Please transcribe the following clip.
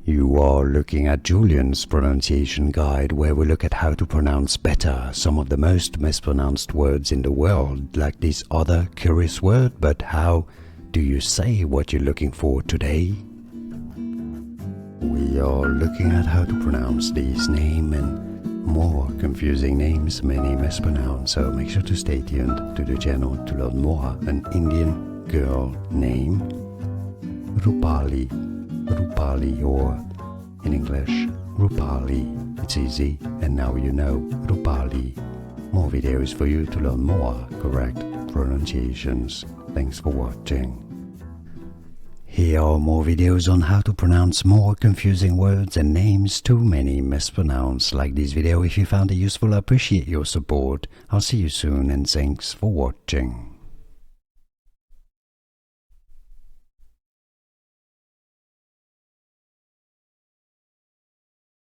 You are looking at Julian's pronunciation guide, where we look at how to pronounce better some of the most mispronounced words in the world, like this other curious word. But how do you say what you're looking for today? We are looking at how to pronounce these names and more confusing names many mispronounce, so make sure to stay tuned to the channel to learn more. An Indian girl name, Rupali, Rupali, or in English, Rupali. It's easy, and now you know, Rupali. More videos for you to learn more correct pronunciations. Thanks for watching. Here are more videos on how to pronounce more confusing words and names too many mispronounced. Like this video if you found it useful. I appreciate your support. I'll see you soon, and thanks for watching.